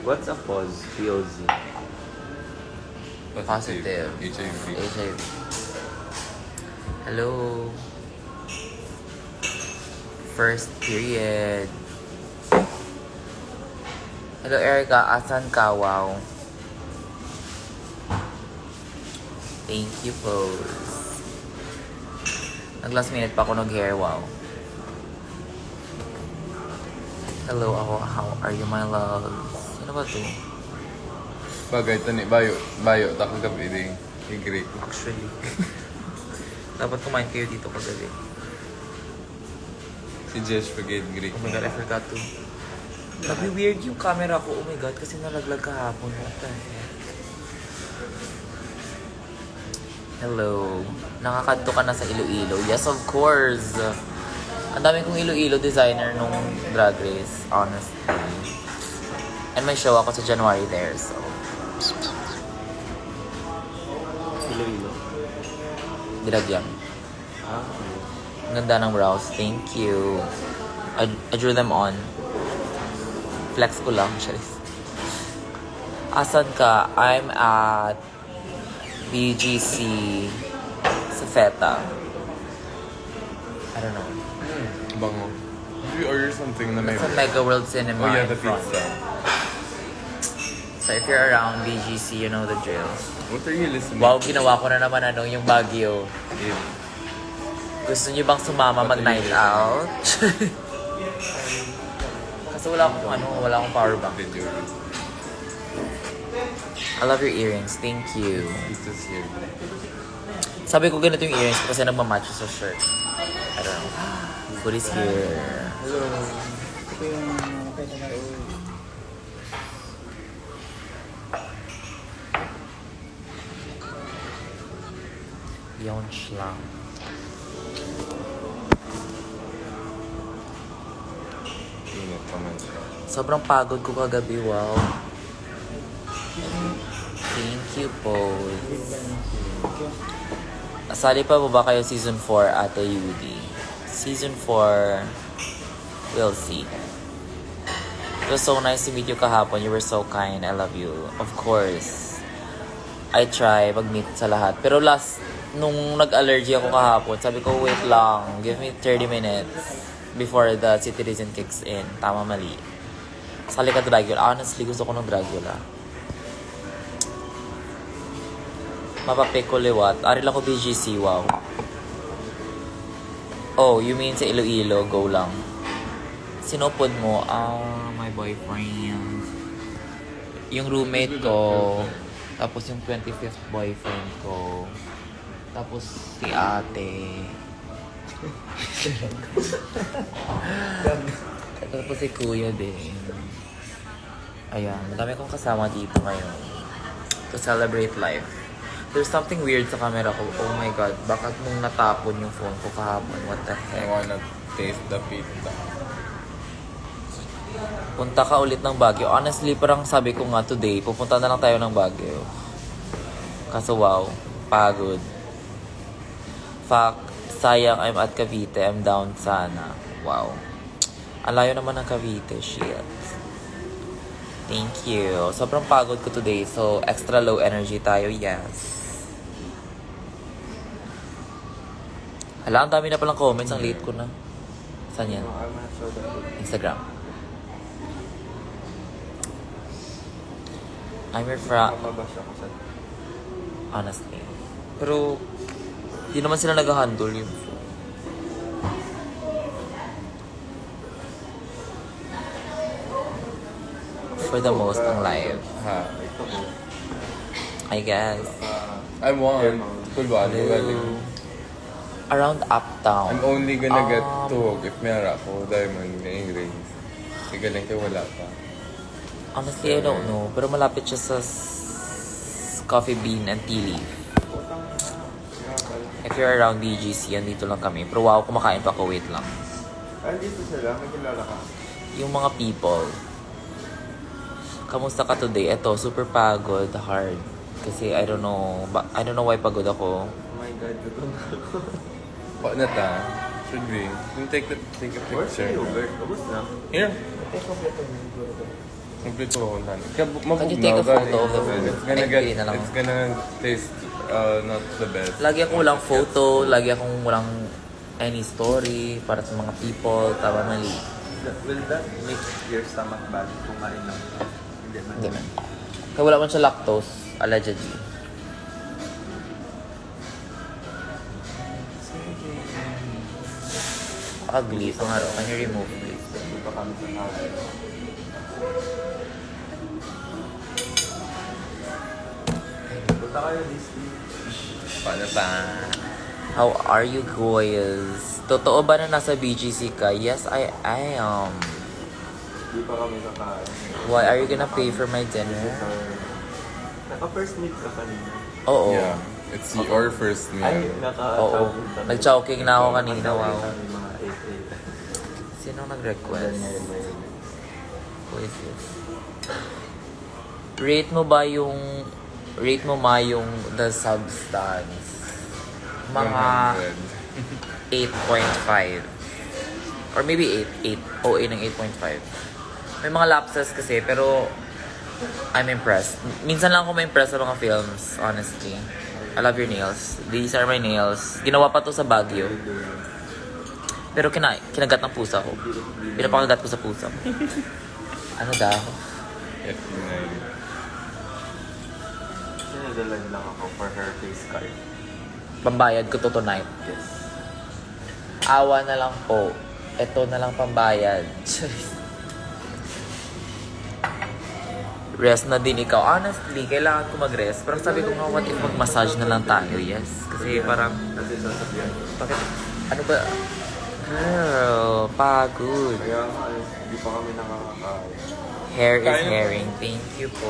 What's a pause? POZ. Positive. HIV. HIV. Hello. First period. Hello, Erica. Asan ka? Wow. Thank you, pose. Nag-last minute pa ako nag-hair. Wow. Hello, ako. How are you, my love? Sino ba to? Bagay ito ni Bayo. Bayo, tako gabi rin. Igri. Actually. Dapat kumain kayo dito kagabi. Si Jesh Pagay Igri. Oh my god, I forgot to. Nag-weird yung camera ko. Oh my god, kasi nalaglag kahapon. What the heck? Hello. Nakakadto ka na sa Iloilo? Yes, of course. Ang dami kong Iloilo designer nung Drag Race, honestly. And may show ako sa January there, so... Iloilo. Dilagyan. Ah, Ang ganda ng brows. Thank you. I drew them on. Flex ko lang, Charis. Asan ka? I'm at BGC sa Feta. I don't know. Bango. Did you order something na may... Sa Mega World Cinema. Oh yeah, in the front. pizza. So if you're around BGC, you know the drill. What are you listening Wow, to? ginawa ko na naman yung Baguio. Yeah. Gusto niyo bang sumama mag-night out? Kasi wala akong power bank. Video. I love your earrings. Thank you. Pizza's here. Sabi ko ganito yung earrings ko kasi nagmamatch sa shirt. I don't know. Food is here. hello. Ito yung nakita na rin. Yonch lang. Init naman siya. Sobrang pagod ko kagabi. Wow. Thank you, Pose. Asali pa mo ba kayo season 4 Ate Yudi? Season 4, we'll see. It was so nice to meet you kahapon. You were so kind. I love you. Of course. I try mag-meet sa lahat. Pero nung nag-allergy ako kahapon, sabi ko, wait lang. Give me 30 minutes before the citizen kicks in. Tama, mali. Sali ka Dragula. Honestly, gusto ko ng Dragula. Mapapick ko liwat. Ari lang ko BGC, wow. Oh, you mean sa Iloilo? Go lang. Sinupod mo? My boyfriend. Yung roommate ko. Tapos yung 25th boyfriend ko. Tapos si ate. Tapos si kuya din. Ayan, madami kong kasama dito ngayon. To celebrate life. There's something weird sa camera ko. Oh my god, bakit nung natapon yung phone ko kahapon? What the I heck? wanna taste the pizza. Punta ka ulit ng Baguio. Honestly, parang sabi ko nga today, pupunta na lang tayo ng Baguio. Kaso wow, pagod. Fuck, sayang I'm at Cavite. I'm down sana. Wow. Ang layo naman ng Cavite. Shit. Thank you. Sobrang pagod ko today. So, extra low energy tayo. Yes. Hala, ang dami na palang comments. Ang late ko na. Saan yan? I'm gonna show the food. Instagram. I'm your friend. Mababash ako sa... Honestly. Pero, di naman sila nag-handle yun. For the most ang live. Ha? I guess. I want. Kulbaan. Around Uptown. I'm only gonna get tuhog if meron ako. Diamond na English. Sigaling kayo wala pa. Honestly, I don't know. Pero malapit siya sa Coffee Bean and Tea Leaf. If you're around BGC, andito lang kami. Pero wow, kumakain pa ako. Wait lang. Ay, dito sila. May kilala ka. Yung mga people. Kamusta ka today? Eto, super pagod, hard. Kasi I don't know why pagod ako. Oh my God, gutom na ako. What na ta? Should we? Can you take a Where's picture? the yogurt? Ubus na. Here. Ito kompleto yung siguro ko. Magpito ako lang. Can you take a photo of the food? It's gonna Ay, get, hindi na lang. it's gonna taste not the best. Lagi akong walang photo, lagi akong walang any story para sa mga people, tama mali. Will that make your stomach bad kung kumain lang? Hindi man. Hindi man. Kaya wala man siya lactose, allegedly. Ugly, pangaro. Can you remove please? Hindi pa kami sa kain. Punta kayo Disney. Paano pa? How are you guys? Totoo ba na nasa BGC ka? Yes, I am. Hindi pa kami kakain. Why are you gonna pay for my dinner? Naka-first meet ka kanina. Oo. Yeah. It's your first meal. Ay, Oo. Nag-chowking na ako kanina, wow. Kami mga 8-8. Sino nag-request? Who is this? Rate mo ma yung the substance? Mga 8.5. Or maybe 8. OA ng 8.5. May mga lapses kasi, pero I'm impressed. Minsan lang ako ma-impress sa mga films, honestly. I love your nails. These are my nails. Ginawa pa to sa Baguio. Pero kinagat ng pusa ko. Pinapakagat ko sa pusa ko. Ano daw? Sinadalag lang ako for her face card. Pambayad ko to tonight. Yes. Awa na lang po. Ito na lang pambayad. Rest na din ikaw. Honestly, kailangan ko mag-rest. Pero sabi ko nga, what if mag-massage na lang tayo? Yes. Kasi parang, Kasi sasabihan ko. bakit, ano ba? Girl, pagod. Kaya nga, hindi pa kami nakakakain. Hair is Kain na po. herring. Thank you po.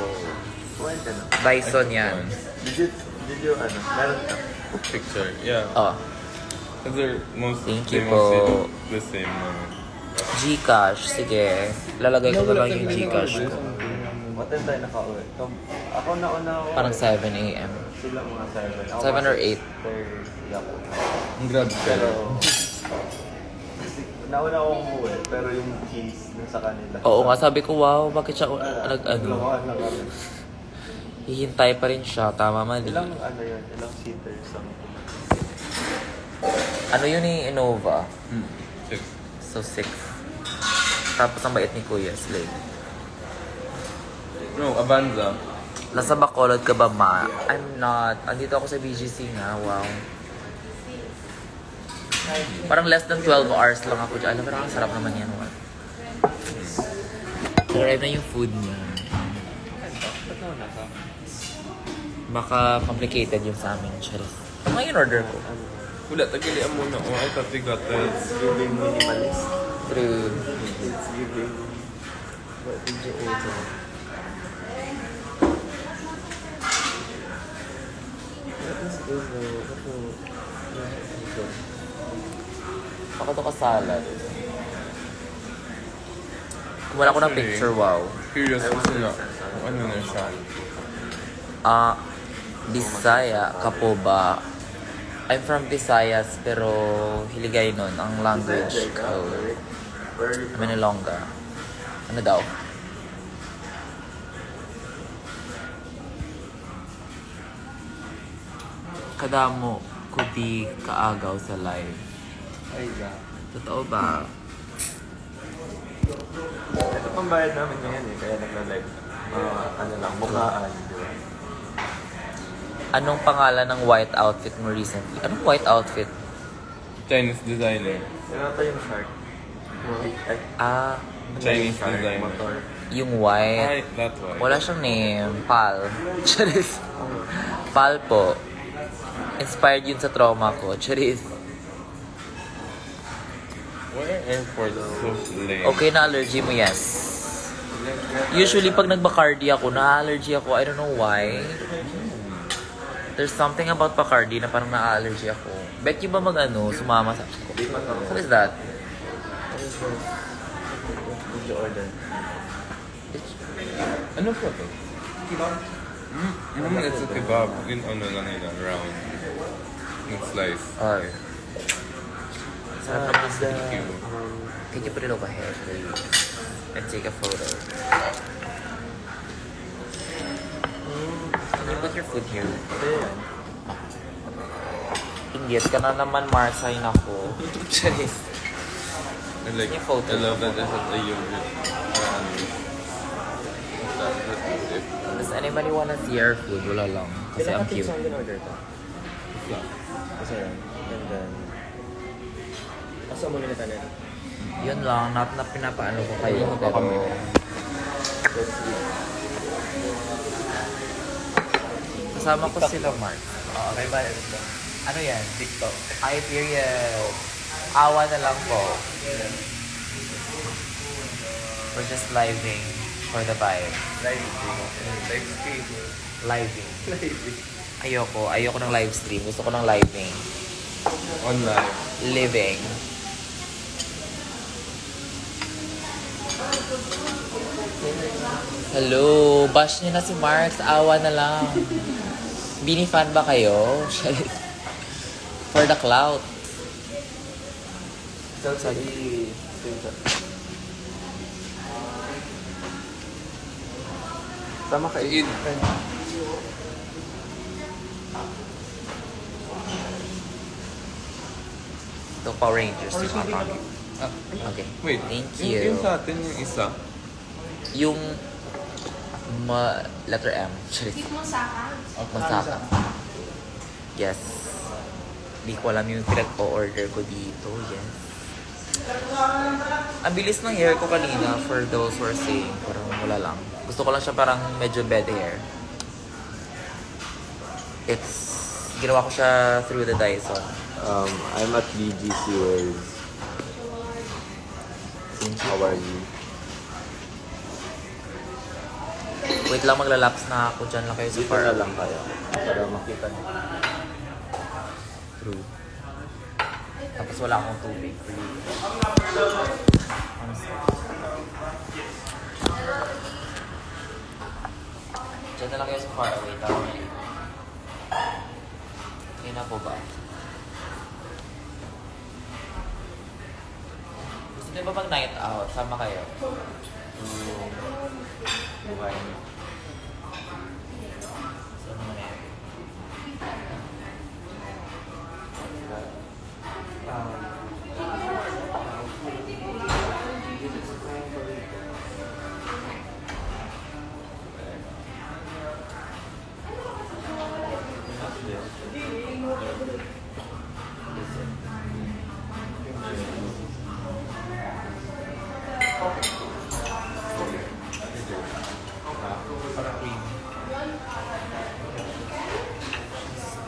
Kuhain ka na. Bison yan. Did you, meron ka? Picture. Yeah. Oh, Because they're Thank you they mostly po. look the same naman. Gcash. Sige. Lalagay ko na lang yung Gcash ko. What time tayo nakauwi? Ako nauna ako. Parang 7 a.m. Sila mga 7. 7 or 8. 30 ako. Ang grab Pero, nauna ako umuwi, pero yung keys dun sa kanila. Oo nga, sabi ko, wow, bakit siya ano? Naglawakan lang kami. Hihintay pa rin siya, tama mali. Ilang yun? Ilang seaters ang Ano yun ni Innova? 6. So 6. Tapos ang bait ni Kuya, Slay. No, Avanza. Nasa Bacolod ka ba, ma? I'm not. Andito ako sa BGC nga, wow. Parang less than 12 hours lang ako dyan. Alam mo, parang ang sarap naman yan, what? Arrive na yung food niya. Baka complicated yung sa amin, Charis. Ano nga yung order ko? Wala, tagilian muna. Oh, I thought we got It's giving minimalist. True. It's giving... What did you order? What is this? Baka to ka salad. Wala ko ng picture, wow. Curious kasi nga. Ano na siya? Bisaya ka po ba? I'm from Visayas, pero Hiligay nun, ang language ko. Manilonga. Ano daw? Kadamo ko di kaagaw sa live. Ay, God. Totoo ba? Ito pang bayad namin ngayon eh, kaya nagla-live. Ano lang, mukhaan, di ba? Anong pangalan ng white outfit mo recently? Anong white outfit? Chinese designer. Ano ito yung shark? Ay, Ah, Chinese shark, designer. motor. yung white. Ay, that one. Wala siyang name. Pal. Charis. Pal po. Inspired yun sa trauma ko. Charis. Why are airports so lame? Okay na allergy mo, yes. Usually, pag nag-Bacardi ako, na-allergy ako. I don't know why. There's something about Bacardi na parang na-allergy ako. Bet you ba sumama sa... What is that? Did you order? Ano po ito? Kebab. It's a kebab. Yung ano lang yun, round. Yung slice. Or... Sarap naman sa... Thank you. Can you put it over here, please? And take a photo. Can you put your food here? Ito yan. Inggit ka na naman, Mark. Sign ako. Charis. I like, Yung photo. I love that it has a yogurt. Does anybody wanna see our food? Wala lang. Kasi ang cute. Saan din-order to? Kasi yan. And then... Asa mo nila tanan? Yun lang. Not na pinapaano ko kayo. Ayun, baka Pero... Let's eat. Kasama ko sila, Mark. Okay ba? Ano yan? TikTok. Ay, period. Awa na lang po. We're just living for the vibe. Live stream. Living. Live. Ayoko ng live stream. Gusto ko ng living. Online. Living. Hello, bash niyo na si Mark. Awa na lang. Bini fan ba kayo? For the clout. Sorry. Sama ka In. Ito, Power Rangers. Yung mga tawag. Okay. Wait, Thank yung you. sa atin yung isa. Yung letter M. Charis. Masaka. Yes. Di ko alam yung pinag-order ko dito. Yes. Ang bilis ng hair ko kanina for those who are saying. Parang wala lang. Gusto ko lang siya parang medyo bed hair. Ginawa ko siya through the Dyson. I'm at BGC World. How are you? Wait lang, maglalaps na ako. Diyan lang kayo sa Dito far na lang kayo. Para makita niyo. True. Tapos wala akong tubig. Diyan na lang kayo sa far away. Tama. Yun na po ba? Gusto niyo ba mag night out? Sama kayo. Wine. So, ano naman yan? Parang cream.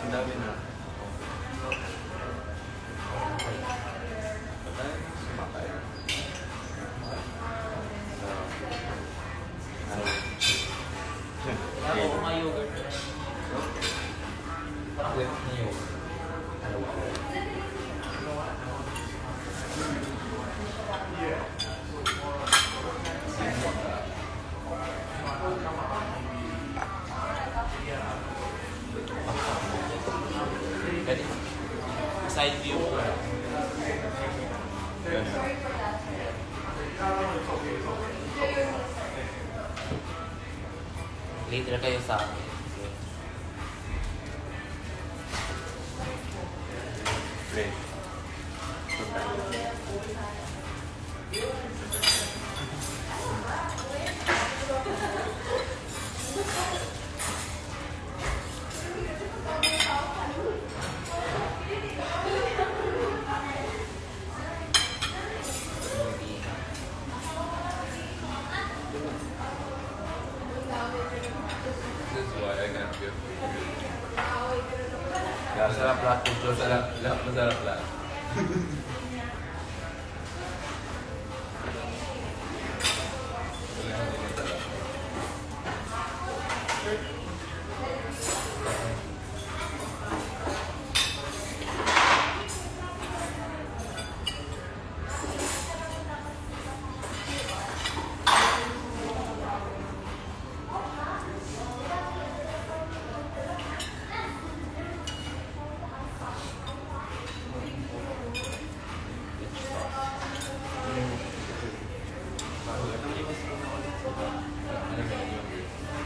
Ang dami na. Sumakay. Wala ko mga yogurt. Parang whipped na yogurt. Pwede. Side view ko. Later kayo sa akin. Great. This is why I can't give. Masarap lahat yung Diyos. Masarap lahat.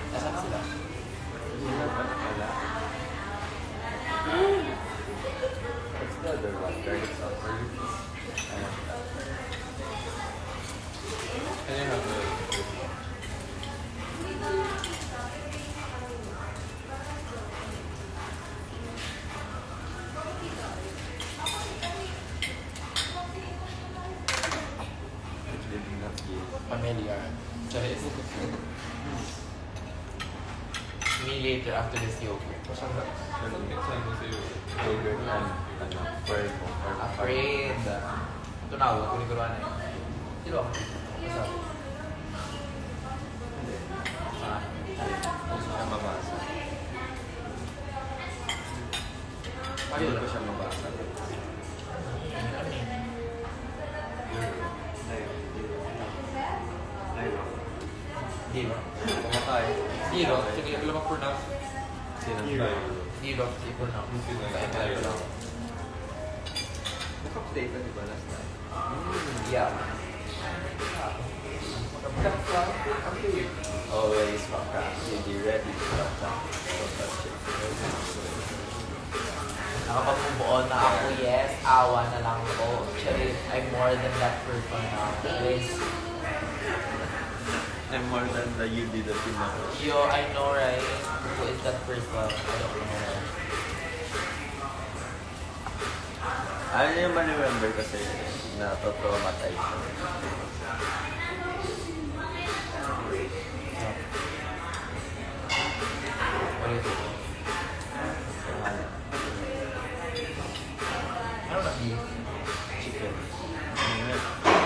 Nasaan sila? Me later after this yogurt. Masarap. Minsan mo sa'yo. Yogurt and pearl mo. Afraid. Ito na ako, kuniguruan na yun. Sino ako? Masarap. Saan? Gusto siya mabasa. Ayun. Hindi ko siya mabasa. Zero. Kumakain. Zero. Sige, alam mo pronounce. Sino? Zero. Sige, pronounce. Sa ML ko lang. Naka-update na diba last time? Yeah. Always be ready to Nakapagbubuo na ako, yes. Awa na lang ako. Actually, I'm more than that person now. Guys, I'm more than the you did that you know. yo, I know, right? Who is that person? I don't know. Ano yung ma-remember kasi na-traumatize siya. What do you think? Ano na beef? Chicken.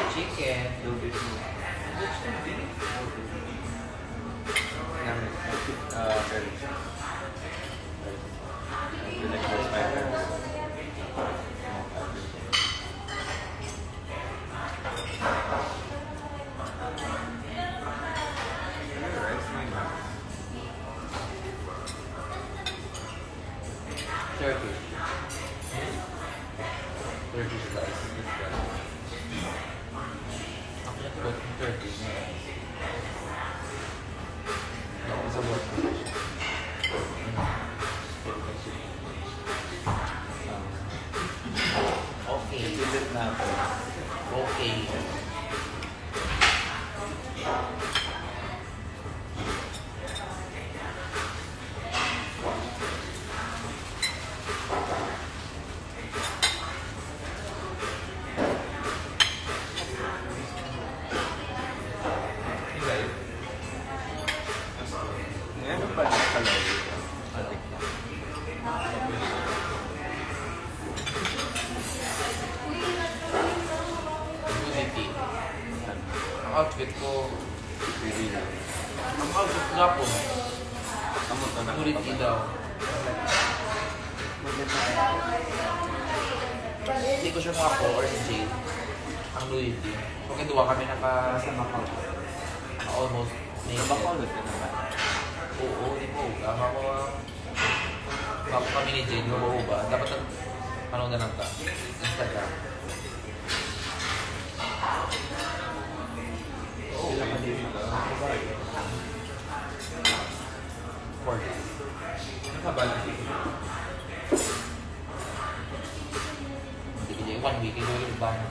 Chicken. Little bit more. Very. I feel like that's my parents. Turkish. Turkish rice. Ako yung tugot ng Turkish. Ako sa work. Okay. Pilit na ako. Okay. Ngayon pa nakalaw. Adik na. Nudity. Ang outfit ko, Really na. ang outfit nga po, Amo to na. nudity daw. Hindi ko sure kung ako or si Jade ang nudity. So, kaya kami nakasama ko. Almost naked. Nabakulot ka naman. Oo, di mo. Ako kami ni Jade, oo ba? Dapat ano na lang ka? Instagram. Sila ka din nila. For this. Nakabalik. Hindi ko dyan, 1 week, ito yung bang.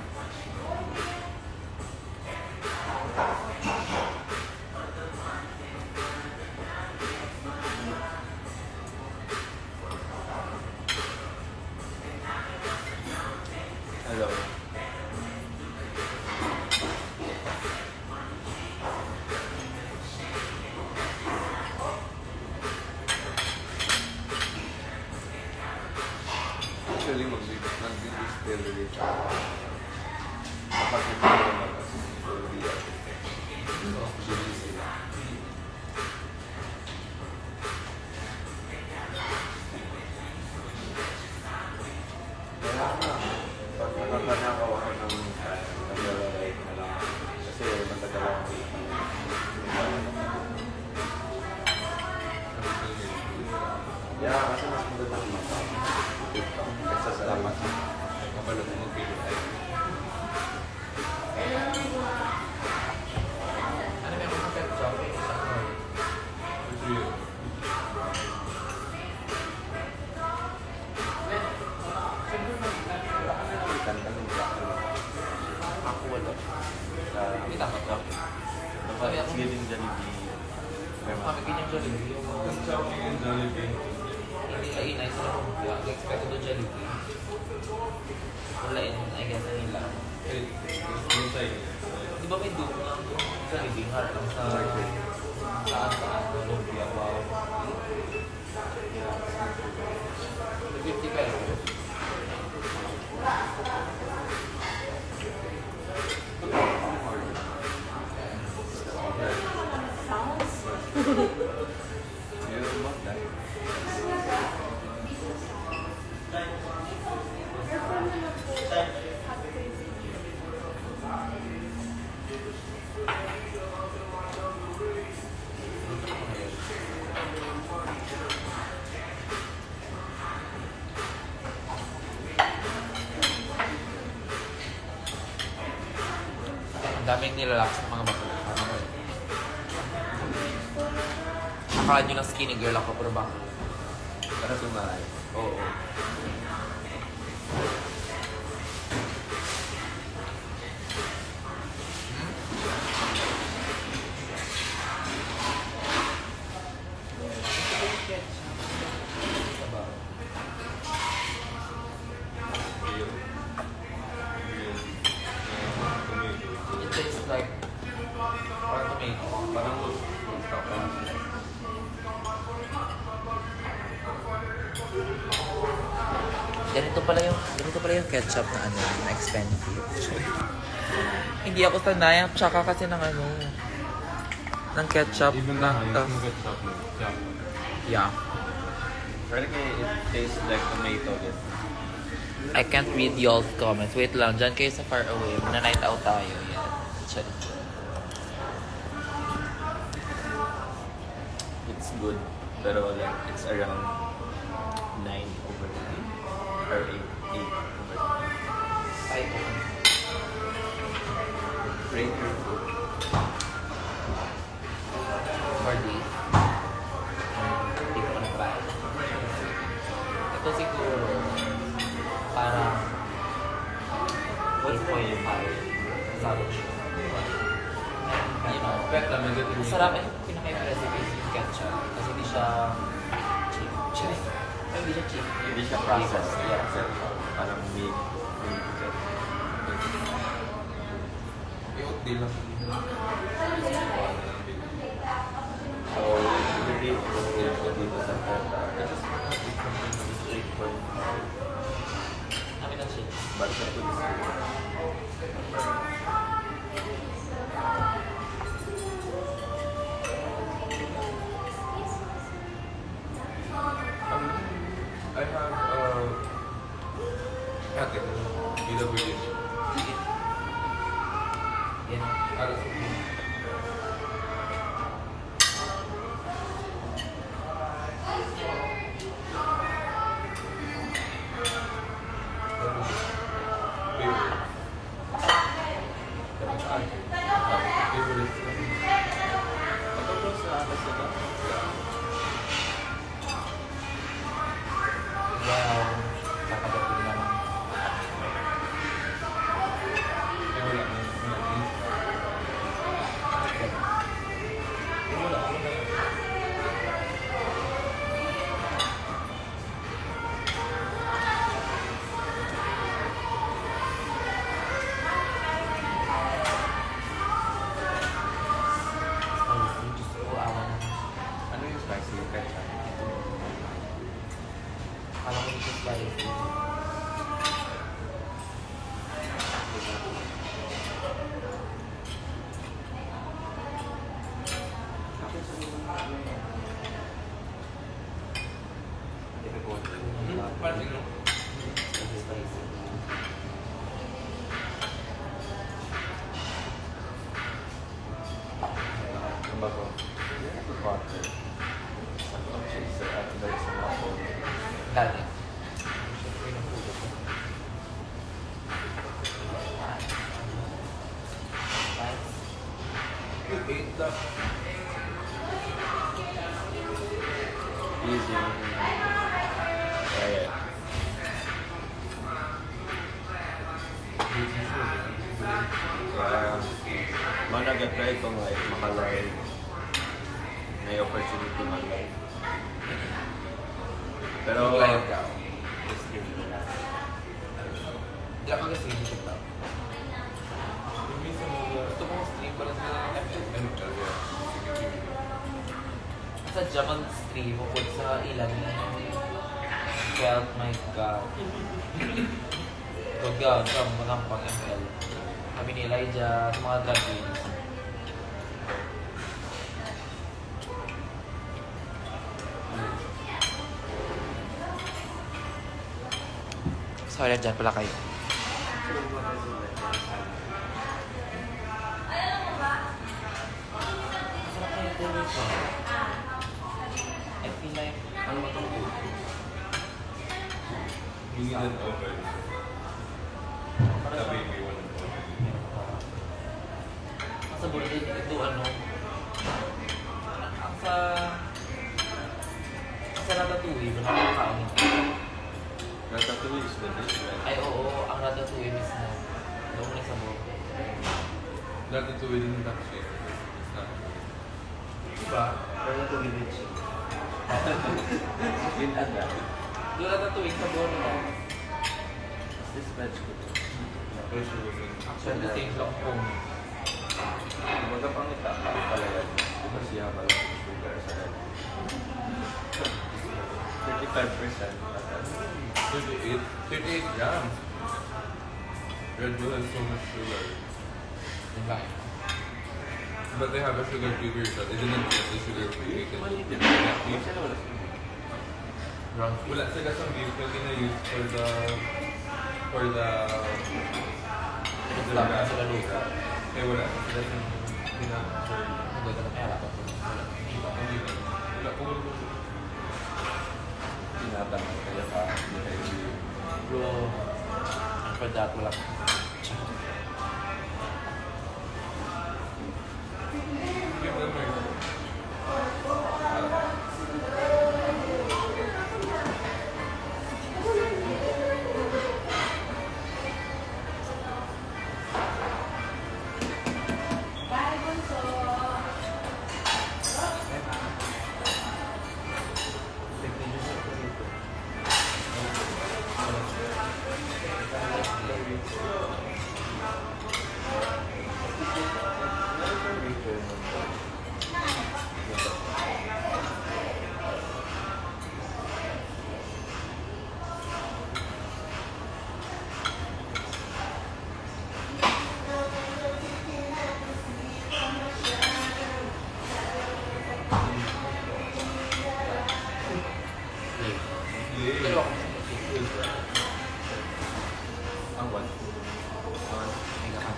Hello. Actually, mag-distill ulit siya. Kapag ito yung lumabas, will be bili sila. Kaya nga, pag nakakanakaw ako ng nag-alright na lang. Kasi matagal ako. Yeah, kasi mas maganda ang mata. Kaysa sa dapat. Kapalot mo mag-bili ay. Ano meron ka pet shop? Ito yun. Kanta ng black. Ako wala. Hindi dapat lang. Sabi ako, Thanksgiving Jollibee. kami kanyang Jollibee. Ang shopping and Jollibee. Hindi ay inay sila kung expect ko Jollibee. Wala in, I guess, ang nila. Eh, yung sa'yo. Di ba may dugo ng Jollibee? Harap lang sa... Saan? Lumpia, wow. You want that? Ang daming nilalak sa mga bakla. Akala nyo lang skinny girl ako, pero baka. Para tumahay. Oo. Real. Tomato. It tastes like parang tomato. Parang tapos. Ganito pala yung ketchup na ano, na expensive. Hindi ako sanay, tsaka kasi ng ano, ng ketchup Even na, na yung ketchup mo. yeah. Really, it tastes like tomato. Yes. I can't read y'all's comments. Wait lang, dyan kayo sa far away. Na-night out tayo. Yan. Check. It's good. Pero like, it's around 9/9. Or 8/9. Ay, Rate your food. for this. Hindi ko na-try. Ito siguro, parang 8.5. Sabi siya. You know, masarap yung pinaka-yung recipe is yung ketchup. Kasi hindi siya cheap. Ay, hindi siya cheap. Hindi siya processed. Yeah. Parang meat. So, hindi ko dito sa Feta. Just 8.5. Amin ang cheap. But sa food is good. I have packet. BWD. Yan. Pag-close na ako sila. Wow. Kakadating naman. Diyos ko, awa naman. Ano yung spicy yung ketchup? Alam ko dito spicy. Spicy. Ang bago. Butter. Ang cheese at there's some apple. Dali. Siyempre yung pulo ko. Easy. Kaya. Kaya, managatry ko nga makalive. May opportunity mag-live. Pero, Mag-live ka. Hindi ako kasi hindi kita. Gusto mo stream pala sa sa Japan stream mo po sa ilan 12, my God. Huwag yan, sa mga pang ML. Kami ni Elijah, sa mga drag queens. Sorry, dyan pala kayo. Masarap na yung flavor ko. I feel like, ano ba ito? You need an oven. The baby one. Sa bullet, ito ano? Ang sa ratatouille, ba nakakakaon ito? Ratatouille is the dish, right? Ay, oo, ang ratatouille mismo. Doon mo na sa buhok. Ratatouille din yung shape. It's not. Diba? Ratatouille with cheese. In ada. Doon ratatouille sa buhok mo. This vegetable. Or she was in. Actually, the same lang kung Kumbaga pang itapa pala yan. Diba siya pala yung sugar sa red? 35% at 38 grams. Red Bull has so much sugar. diba? But they have a sugar-free version. They didn't get the sugar-free. Beef sila wala sugar. Ground Wala sila sa beef na gina-use for the Stop na sila luka. Eh wala sila sa gina-for Hindi ka na kaya dapat. wala po. Tinatang kaya pa. Hindi kayo beef. Bro, for that, wala. Give them a Pero ako. Ang what? Ay, ka.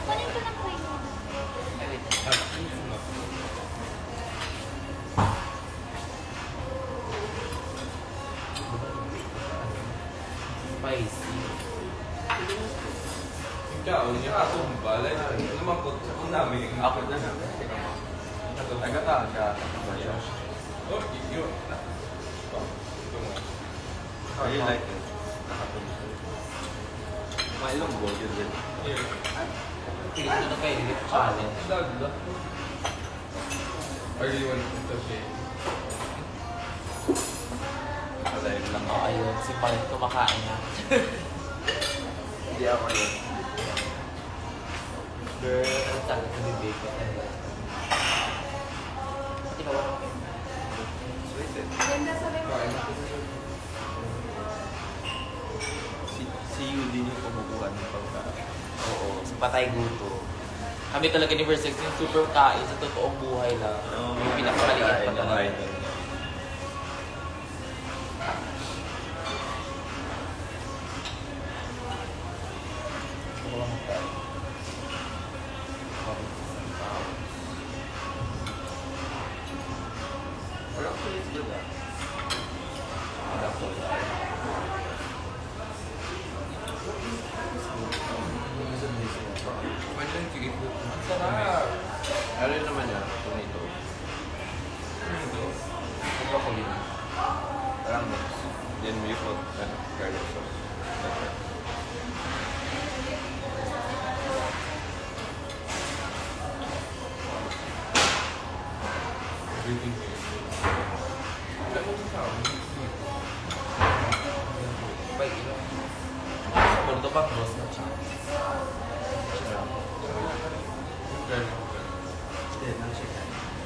Kunin ko lang po yun. Ay, wait. Spicy. Ikaw, niya ako balay. Lumakot sa kung namin. Ako na na. Taga-taga ka. Oh, you. How you like it? Nakatuloy. Mailong gold yun din. Tingin ko na kayo, hindi ko challenge. Or do you want to shake? Alive lang. Oo, ayun. Si Palit kumakain na. Hindi ako yun. Girl, ang sakit sa bibig ko. Tinawa ko. Sweet eh. Ganda sa Si Yudi yung kumukuha ng pagkain. Oo, sa patay guto. Kami talaga ni Versex yung super kain sa totoong buhay lang. Yung pinakamaliit pa talaga. Pero actually it's good ah. Why didn't you eat with Ang sarap. Ano yun naman yan? Tomato. Broccoli. Parang mix. Then we put garlic sauce. That's it. everything here? Wala mo sa tao. Bay, ilo. Sa Porto Bang, Rose na siya.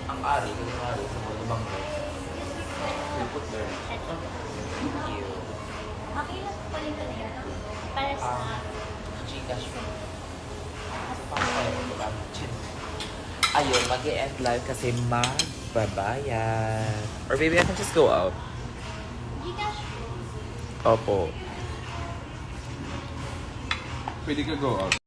Ang ari, kasi ang ari sa Porto Bang, Rose. We put there. Thank you. Makilang ko rin na yan. Para sa... Gcash mo. Sa pangkaya ko ba? Ayun, mag-e-end live kasi magbabayad. Or maybe I can just go out. Gcash. Opo. pwede ka go out.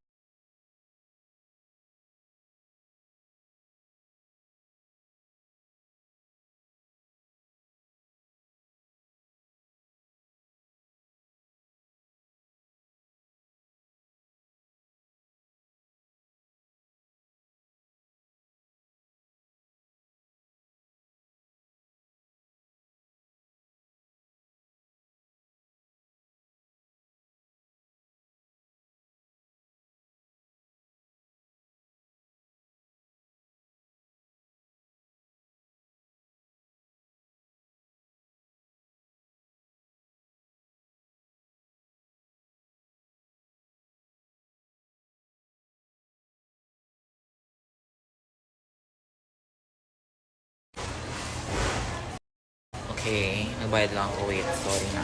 Okay, nagbayad lang ako. Wait, sorry na.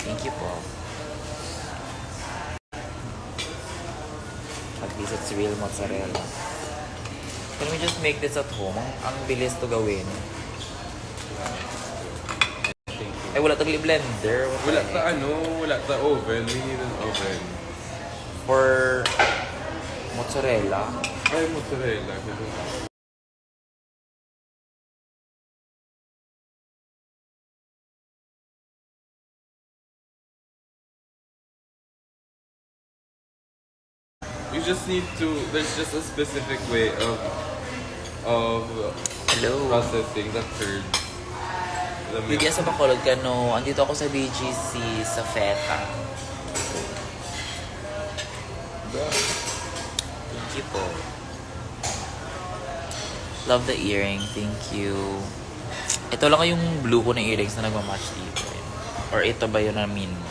Thank you po. At least it's real mozzarella. Can we just make this at home? Ang bilis to gawin. Ay, wala tagli blender. What Wala the ta heck? wala ta oven. We need an oven. For mozzarella. Ay, mozzarella. You just need to, there's just a specific way of Hello. processing the curd. The milk. Bigyan sa Bacolod ka, no? Andito ako sa BGC, sa Feta. Thank you po. Love the earring. Thank you. Ito lang yung blue ko na earrings na nagmamatch dito. Or ito ba yun na mean mo?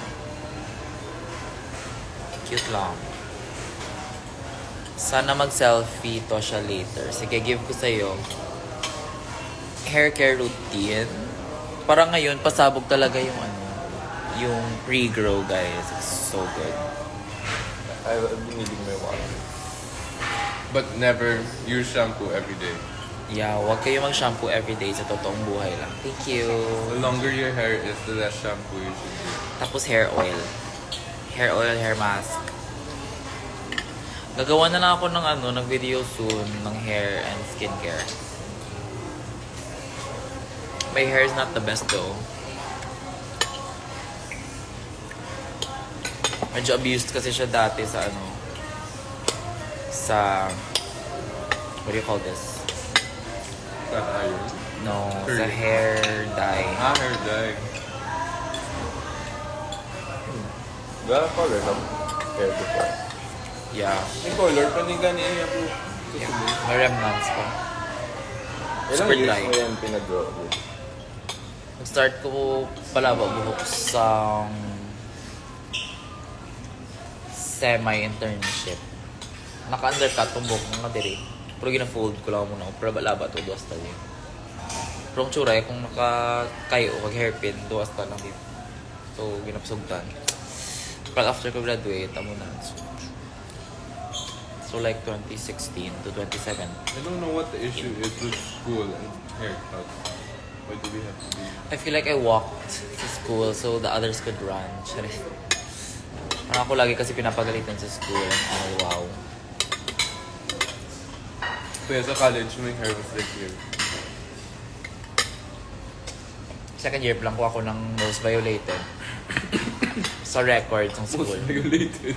Cute lang. Sana mag-selfie to siya later. Sige, give ko sa'yo. Hair care routine. Parang ngayon, pasabog talaga yung yung pre-grow, guys. It's so good. I've been needing my water. But never use shampoo every day. Yeah, huwag kayo mag-shampoo everyday sa totoong buhay lang. Thank you. The longer your hair is, the less shampoo you should use. Tapos hair oil. Hair oil, hair mask. Gagawa na lang ako ng video soon ng hair and skincare. My hair is not the best though. Medyo abused kasi siya dati sa what do you call this? That iron. No, Curly. sa hair dye. Hair dye. Gano'ng color ng hair before? Yeah. Yung color, panigan niya yung Yeah. May remnants pa. Ilang Super years dry. mo yan pinag-grow? Nag-start ko palaba buhok sa semi-internship. Naka-undercut tong buhok mga diri. Pero gina-fold ko lang muna. Pero balaba to, duwas tali. Pero ang tsura, kung naka-kayo, kag-hairpin, duwas ta lang dito. So, ginapsugtan. Pag after ko graduate, amo na. So like 2016 to 2017. I don't know what the issue is with school and haircut. Why do we have to be? I feel like I walked to school so the others could run. Charis. Parang ako lagi kasi pinapagalitan sa school. And wow. Kaya sa college, my hair was like here. Second year pa lang ko ako ng most violated. Sa records ng school. Most violated.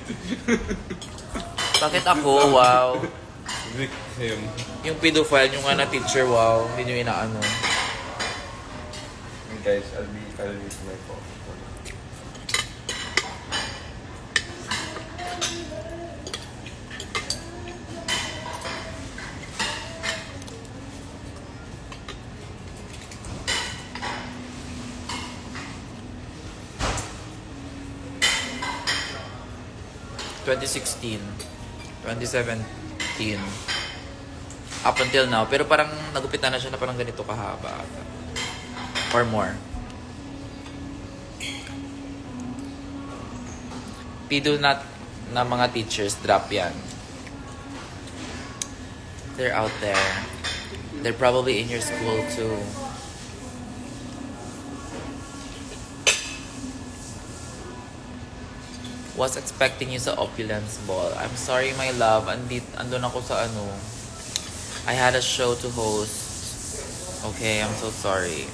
Bakit ako? Wow. Victim. Yung pedophile, yung na teacher, wow. Hindi nyo inaano. Guys, I'll use my phone. (2016) 2017 up until now, pero parang nagupitan na siya na parang ganito kahaba or more. Pido na mga teachers, drop yan. They're out there. They're probably in your school too. Was expecting you sa opulence ball. I'm sorry, my love. Andun ako sa ano. I had a show to host. Okay, I'm so sorry.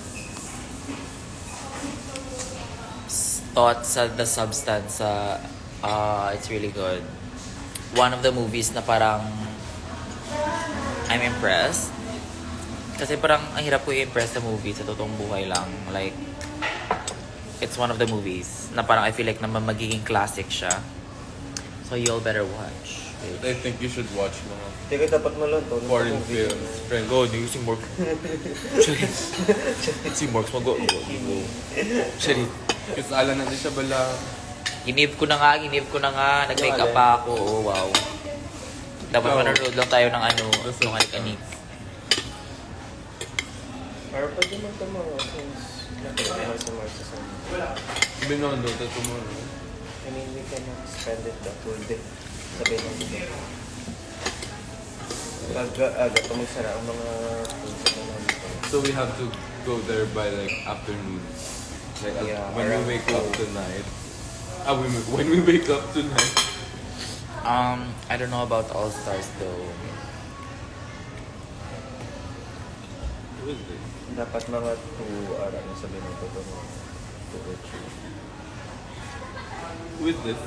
Thoughts sa The Substance. It's really good. One of the movies na parang I'm impressed. Kasi parang ang hirap ko i-impress sa movie sa totoong buhay lang. Like, it's one of the movies na parang I feel like naman magiging classic siya. So you all better watch. I think you should watch mga Teka, dapat mo lang to. foreign films. Friend, Go, hindi si Morg. Si Morg, mag-go. Sorry. kasi alam natin siya bala. Ginib ko na nga. Nag-make up pa ako. Oh, wow. Dapat Ikaw. manonood lang tayo ng ano, ng Alcanik. Or pwede mo ito mga since nakikita sa mga sa Sabi na doon, tapos tomorrow. I mean, we cannot spend it the whole day. Sabi ng dito. Aga pa magsara ang mga foods na namin. So we have to go there by like afternoon. Like Yeah, when we around wake up tonight. When we wake up tonight. I don't know about All Stars though. Who is this? Dapat mga 2 araw na sabi ng ito mga 2 or 3. Who is this?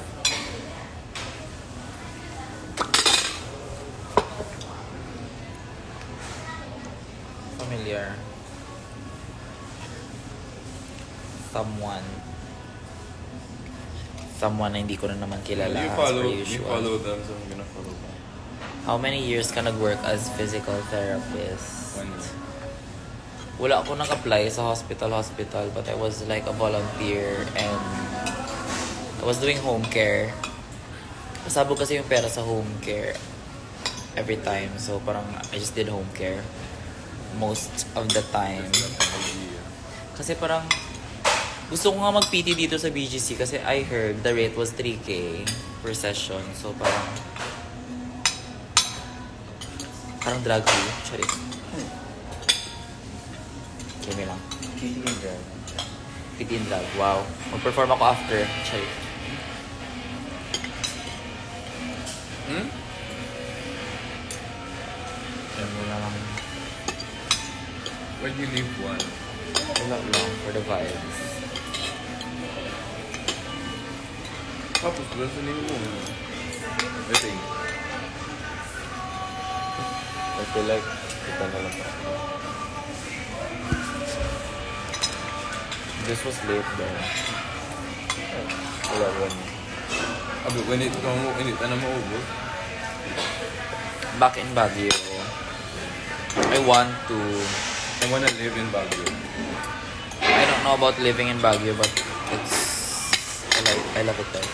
Familiar. Someone na hindi ko na naman kilala You as follow, per you usual. follow them, so I'm gonna follow them. How many years ka nag-work as physical therapist? 1 year. Wala ako nag-apply sa hospital, but I was like a volunteer and I was doing home care. Pasabog kasi yung pera sa home care every time. So parang I just did home care most of the time. Kasi parang gusto ko nga mag-PT dito sa BGC kasi I heard the rate was 3K per session. So parang drug free. Sorry. Give me lang. PT and drag. PT and drug. Wow. Mag-perform ako after. Sorry. Hmm? Alam mo lang. Why do you leave one? Wala lang for the vibes. Tapos, nasa name mo. I think. I feel like kita na lang pa. This was late though. Wala one. Abi, when it ano maubos? Back in Baguio. I wanna live in Baguio. I don't know about living in Baguio, but I love it there.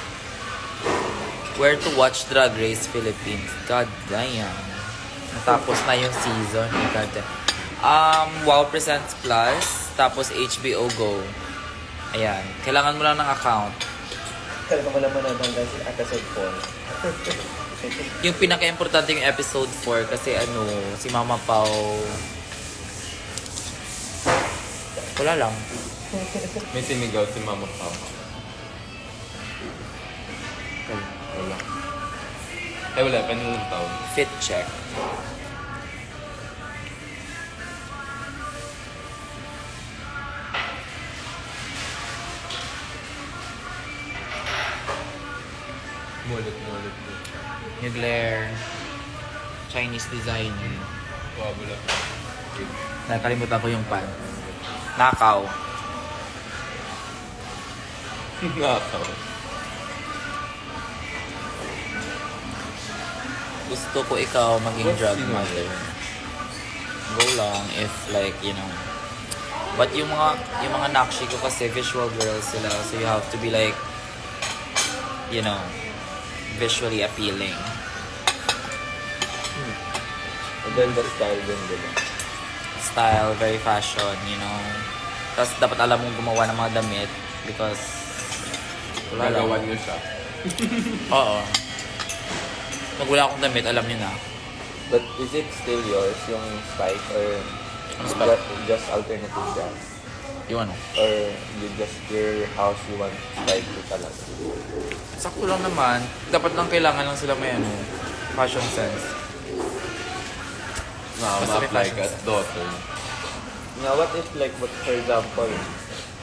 Where to watch Drag Race Philippines? God damn. Natapos na yung season. God damn. Wow Presents Plus, tapos HBO Go. Ayan. Kailangan mo lang ng account. Kaya ko malaman na hanggang si episode 4. Yung pinaka-importante yung episode 4 kasi si Mama Pao wala lang. May sinigaw si Mama Papa. Wala. Ay, wala. Kanilang taon. Fit check. Mulit. Mugler. Chinese design. Wala. Nakalimutan ko yung pan. Nakaw. Nakaw. Gusto ko ikaw maging What's drug sino mother. yun? Go lang if like, But yung mga nakshi ko kasi visual girls sila. So you have to be like, visually appealing. And then the style din, diba? Style, very fashion, Tapos dapat alam mong gumawa ng mga damit because wala lang. Gagawan niyo siya. Oo. Pag wala akong damit, alam niyo na. But is it still yours, yung spike, or Ano spike? just alternative dance? Yung ano? Or your house you want spicy talaga? Sakto lang naman. Dapat lang kailangan lang sila may ano, fashion sense. Basta may Ma-apply fashion ka as sense. daughter. Now, what if like, what for example,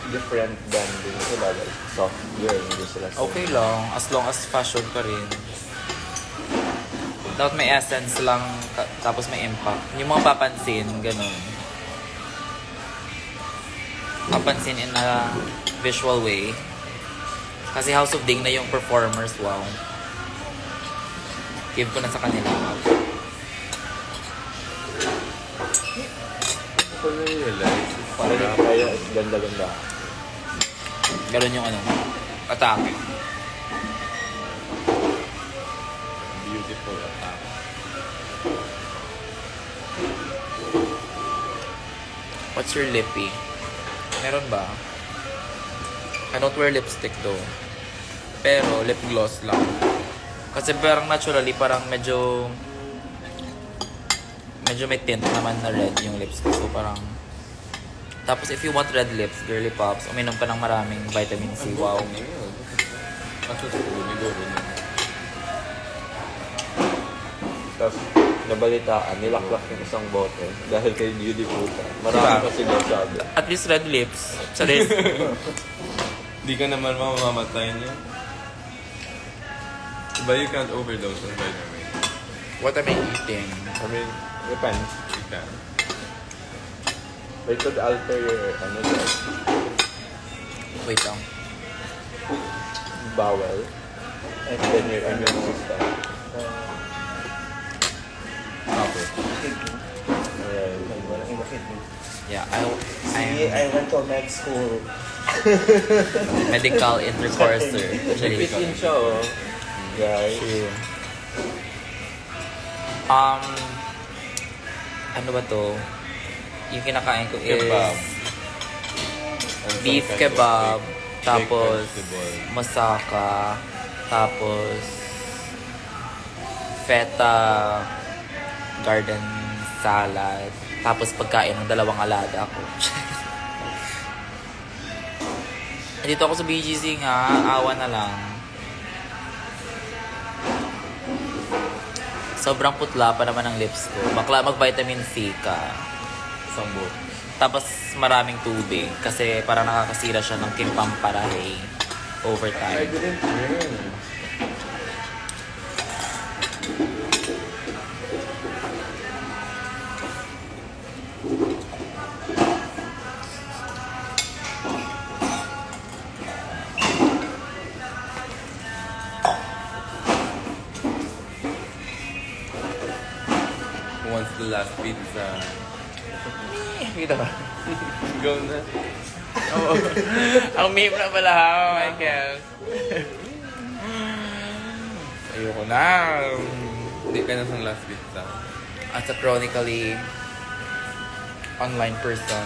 different branding sila, like soft girl, hindi sila same. Okay lang, as long as fashion pa rin. Dapat may essence lang, tapos may impact. Yung mga papansin, ganun. Papansin in a visual way. Kasi House of Ding na yung performers, wow. Give ko na sa kanila. Ko na-realize, Parang kaya is ganda-ganda. Ganun yung ano, atake. beautiful attack. What's your lippy? Meron ba? I don't wear lipstick though. Pero lip gloss lang. Kasi parang naturally, parang medyo may tint naman na red yung lips ko. So parang... Tapos if you want red lips, girly pops, uminom ka ng maraming vitamin C. Wow. Tapos, nabalitaan, nilaklak yung isang bote dahil kay Judy Puta. Marami Diba? pa sila sabi. At least red lips. Sa red. Di ka naman mamamatay niya. But you can't overdose on vitamin. What am I eating? I mean, depends. You can. They could alter your, Wait lang. bowel. And then your immune system. Okay. Alright. Yeah, See, I I'm went to med school. medical intercourser. Actually. Fit in siya, oh. Guys. True. Ano ba to? Yung kinakain ko is Kebab. And beef some kind of kebab, baked tapos vegetable. masaka, tapos feta garden salad, tapos pagkain ng dalawang alaga ko. Dito ako sa BGC nga, awa na lang. Sobrang putla pa naman ang lips ko. Bakla mag-vitamin C ka. Sambo. Tapos maraming tubig kasi parang nakakasira siya ng kimpamparahe over I time. didn't learn. Who wants the last pizza? Kita ba? Go na. Oo. Ang meme na pala, oh my God. Ayoko na. Hindi ka na sa last pizza. As a chronically online person,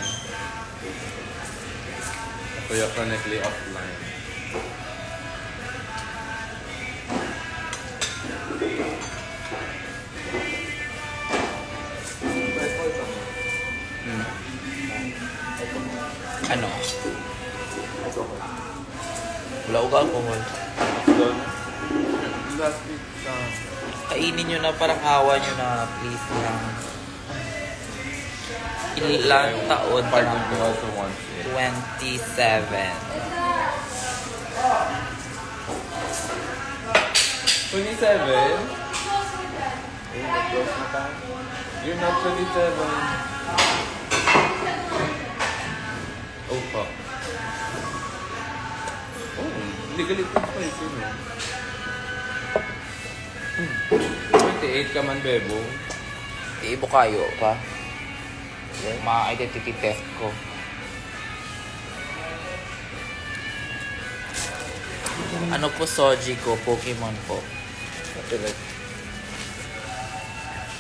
So you're chronically offline. ano? Wala ko alcohol. Last pizza. Kainin nyo na, parang awa nyo na, please lang. Ilang taon ka Partner na? ko also wants it. 27. 27? You're not 27. Oh, fuck. Oh, hindi galit ng spicy, no? 28 ka man, bebo. Iibo kayo pa. Ma-identity theft ko. Ano po Soji ko? Pokemon po. I feel like,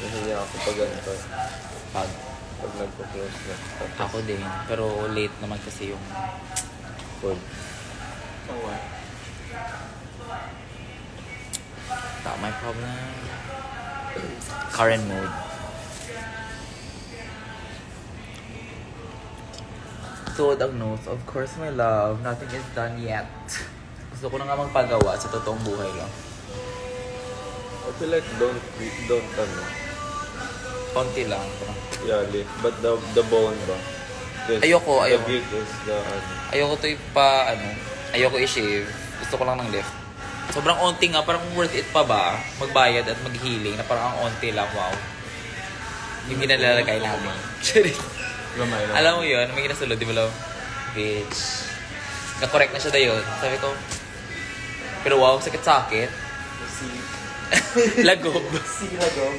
nahiya ako pag ganito. Pag Pag nagpo-close na. ako din. Pero late naman kasi yung Food. tama may problem. Current mode. isuod ang nose. Of course, my love. Nothing is done yet. Gusto ko na nga magpagawa sa totoong buhay lang. I feel like don't Konti lang. yeah, lip. But the bone ba? Ayoko. The beak is the Ayoko to ayoko i-shave. Gusto ko lang ng lift. Sobrang onti nga, parang worth it pa ba? Magbayad at mag-healing na parang ang onti lang, wow. Yung ginalalagay namin. gamay lang. Alam mo yun, may ginasulod, di ba lang? Bitch. Na-correct na siya dayon. Sabi ko, pero wow, sakit-sakit. Lagob. Lagom.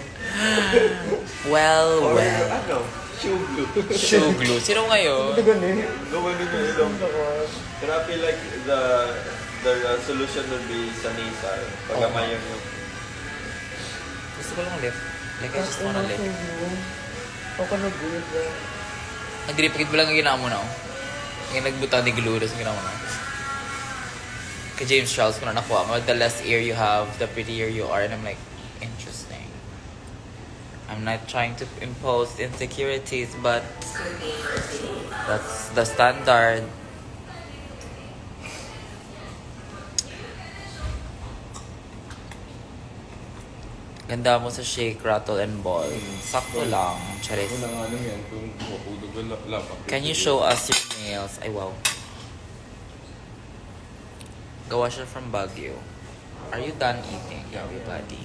Well. Ano? Shoe glue. Shoe glue. Sino ngayon? Gawin niyo ilong. But I feel like the solution would be sa nasal. Pagamay yung Gusto ko lang lift. Like, I just wanna lift. Ako nag-good na. Ang diripagit mo lang ang ginawa mo na. Yung nagbuta ni glue, tapos ang ginawa mo na. Kay James Charles ko na nakuha mo, the less ear you have, the prettier you are. And I'm like, interesting. I'm not trying to impose insecurities, but that's the standard. Ganda mo sa shake, rattle, and ball. Sakto lang. Charis. Ako na nga yan kung mapudog ka lapak. Can you show us your nails? Ay, wow. Gawa siya from Baguio. Are you done eating, everybody?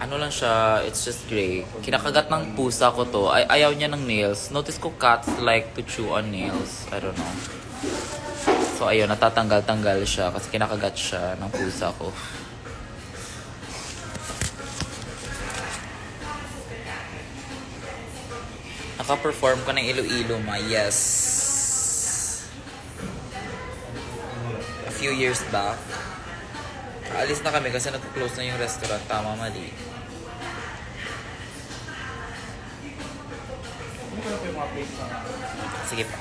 Ano lang siya, it's just gray. Kinakagat ng pusa ko to. Ayaw niya ng nails. Notice ko cats like to chew on nails. I don't know. So, ayun, natatanggal-tanggal siya kasi kinakagat siya ng pusa ko. Naka-perform ka ng Iloilo, ma. Yes. A few years back. Alis na kami kasi nag-close na yung restaurant. Tama, mali. Sige pa.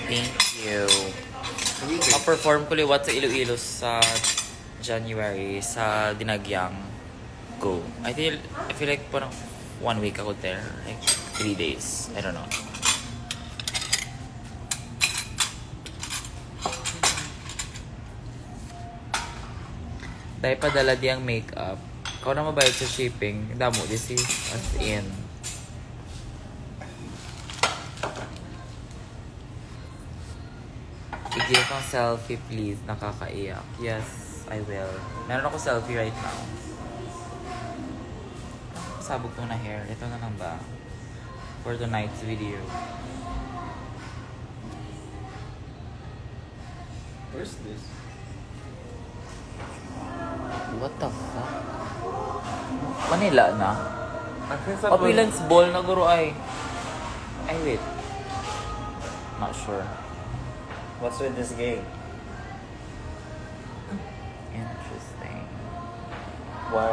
Thank you. Naka-perform ko liwat sa Iloilo sa January sa Dinagyang. Go. I feel like parang 1 week ako there. Like 3 days. I don't know. Dahil padala di ang makeup. Ikaw na mabayad sa shipping. Damo, this is as in. I-give ang selfie please. Nakakaiyak. Yes, I will. Meron ako selfie right now. Sabog ko na hair. Ito na lang ba? For tonight's video. Where's this? What the fuck? Manila na? Appearance ball na guro ay. Ay wait. Not sure. What's with this game? Interesting. Why?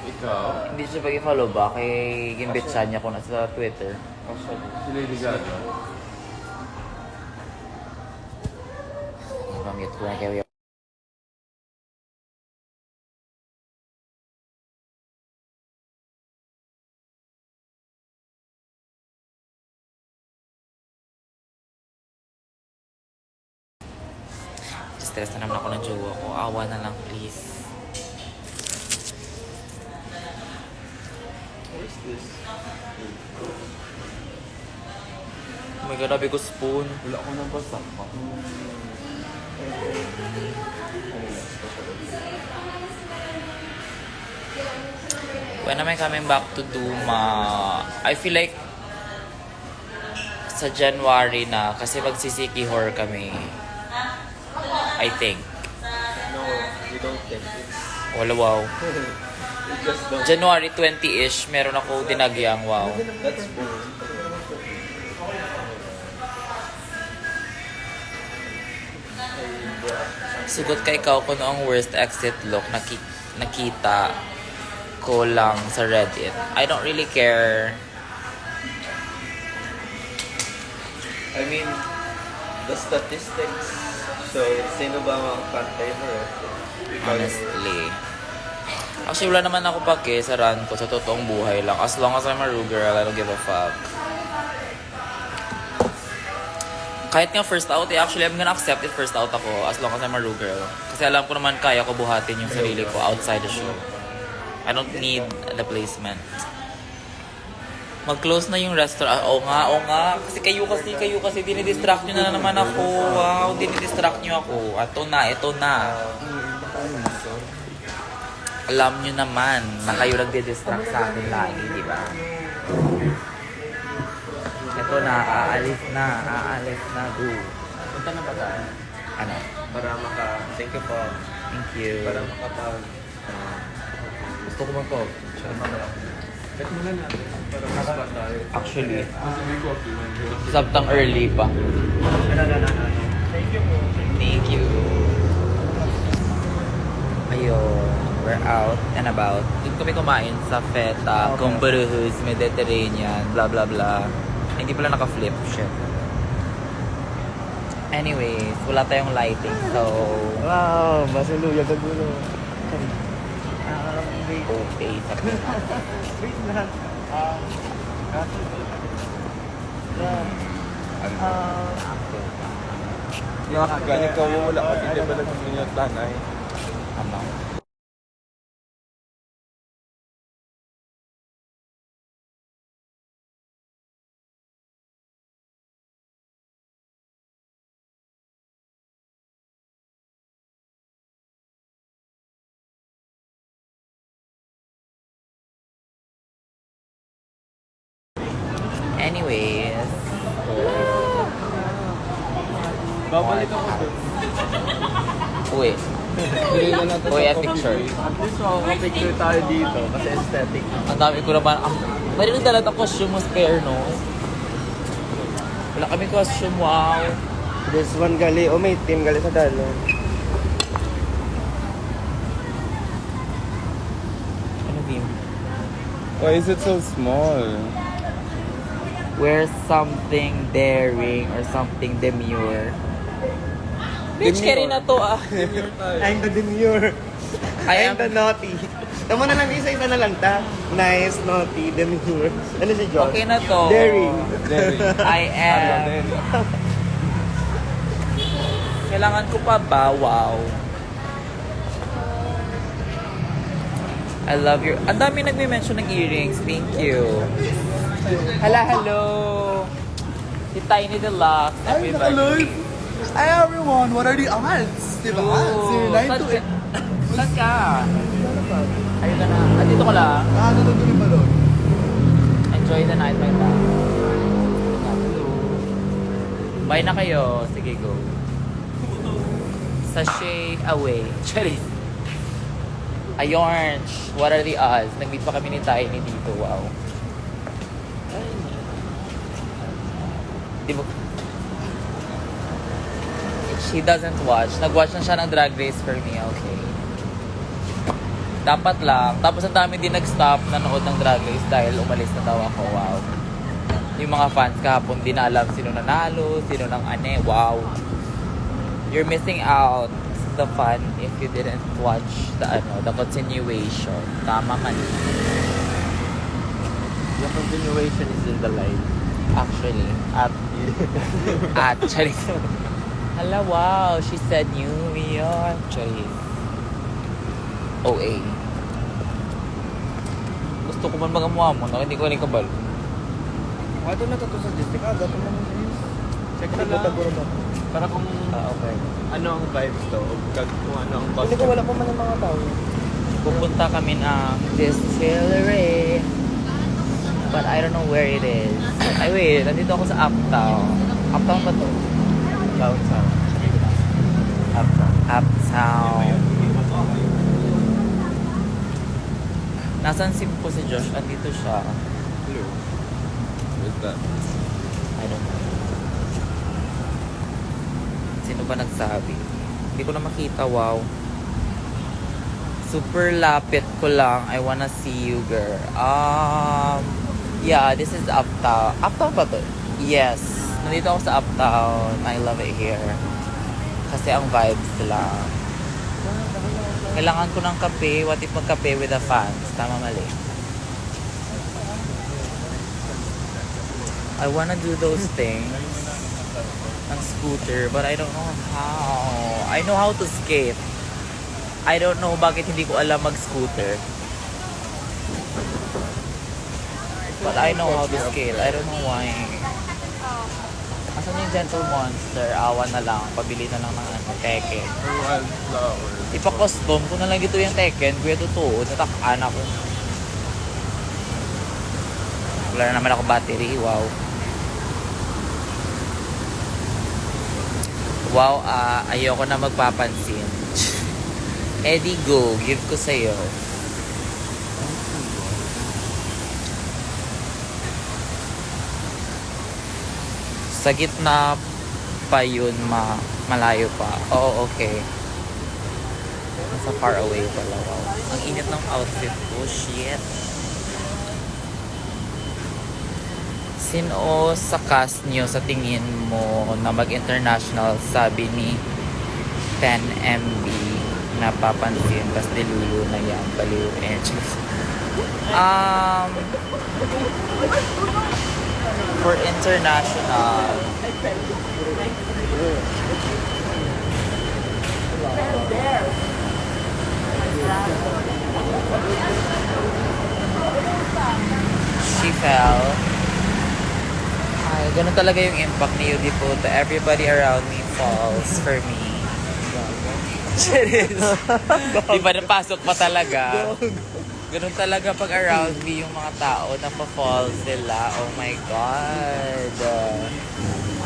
Ikaw? Hindi siya pag-follow ba? Kay gimbitsan niya ko na sa Twitter. Si Lady Gaga. Mamit ko na kayo. Stress na naman ako ng jowa ko. Awa na lang, please. Where's this? Oh my God, sabi ko spoon. Wala ko nang basa pa. When am I coming back to Duma? I feel like sa January na kasi magsisiki horror kami. I think. No, you don't think it's... Wala, wow. You just don't... January 20-ish, meron ako dinagyang, wow. That's boring. Sugot kay ikaw kung ano ang worst exit look nakita ko lang sa Reddit. I don't really care. I mean, the statistics. So, sino ba ang fan favorite? Honestly. Actually, wala naman ako pake sa run ko sa totoong buhay lang. As long as I'm a Ru girl, I don't give a fuck. Kahit nga first out, actually, I'm gonna accept it first out ako as long as I'm a Ru girl. Kasi alam ko naman kaya ko buhatin yung sarili ko outside the show. I don't need the placement. Mag-close na yung restaurant. Oo nga. Kasi kayo kasi, dinidistract nyo na naman ako. Wow, dinidistract nyo ako. Ito na. Alam nyo naman na kayo nagdidistract sa akin lagi, di ba? Ito na, aalis na, go. Punta na ba tayo? Ano? Thank you po. Thank you. Para makapag... Gusto ko man to. Check muna natin. Para mas tayo. Actually, sabtang early pa. Thank you. Ayun, we're out and about. Doon kami kumain sa Feta, Kumbaruhus, Mediterranean, blah blah blah. Ay, hindi pala naka-flip, shit. Anyways, wala tayong lighting, so... Wow, basiluya gagulo. Okay, sabi na. Wait lang. Ganyan ka wala ka, hindi ba nagpapin yung tanay? Ano? Anyways. Babalik ako doon. Uy. Bili na natin Uy, sa a picture. At least makakapicture tayo dito kasi aesthetic. Ang dami ko naman. Pwede nagdala ng costume mo spare, no? Wala kami costume, wow. This one gali. Oh, may team gali sa dalo. Ano, Bim? Why is it so small? Wear something daring or something demure. Bitch, carry na to, ah. I'm the demure. I I'm am... the naughty. Tama na lang, isa-isa na lang ta. Nice, naughty, demure. Ano si John? Okay na to. Daring. I am... Kailangan ko pa ba? Wow. I love your... Ang dami nagme-mention ng earrings. Thank you. Hello. Si Tiny Deluxe. Everybody. Hi everyone, what are the odds? Diba? Ooh, 09 saan to ka? Saan ka? Ayun ka na. Dito ko lang. nandun yung balon. Enjoy the night, my love. Bye na kayo. Sige, go. Sashay away. Charis. Ayorn. What are the odds? Nag-meet pa kami ni Tiny dito. Wow. Di ba? She doesn't watch. Nag-watch na siya ng Drag Race for me, okay? Dapat lang. Tapos ang dami din nag-stop nanood ng Drag Race dahil umalis na daw ako. Wow. Yung mga fans kahapon, di na alam sino nanalo, sino nang ane. Wow. You're missing out the fun if you didn't watch the continuation. Tama man. The continuation is in the light. Actually. Actually. Hala, wow. She said New York. Actually. OA. Gusto ko man magamuha mo. Hindi ko rin kabal. Ano na to sa Jessica? Gato mo ng Check na lang. Para kung okay. ano ang vibes to. Kung ano ang Hindi ko wala pa man ng mga tao. Pupunta kami ng distillery. But I don't know where it is. Ay, wait. Nandito ako sa Uptown. Uptown ba to? downtown. Uptown. Nasaan si Josh? Andito siya. Hello. What's that? I don't know. Sino ba nagsabi? Hindi ko na makita. Wow. Super lapit ko lang. I wanna see you, girl. Yeah, this is Uptown. Uptown ba to? Yes. Nandito ako sa Uptown. I love it here. Kasi ang vibes lang. Kailangan ko ng kape. What if magkape with the fans? Tama, mali. I wanna do those things ng scooter, but I don't know how. I know how to skate. I don't know bakit hindi ko alam mag-scooter. But I know how to skate. I don't know why. Asan yung Gentle Monster? Awa na lang. Pabili na lang ng Tekken. Wildflower. Ipa-custom ko na lang dito yung Tekken. Kuya, totoo. Natakaan ako. Wala na naman ako battery. Wow. Wow, ayoko na magpapansin. Eddie, go. Give ko sa'yo. Sa gitna pa yun, malayo pa. Oo, okay. Nasa far away pala. Wow. Ang init ng outfit ko. Shit. Sino sa cast nyo sa tingin mo na mag-international, sabi ni 10MB, napapansin, tas dilulu na yan, baliw edges. For international, she fell. Ay, ganun talaga yung impact ni Yudi po. To everybody around me falls for me. Serious. Di ba napasok pa talaga? Ganun talaga pag around me yung mga tao, napafall sila. Oh my God.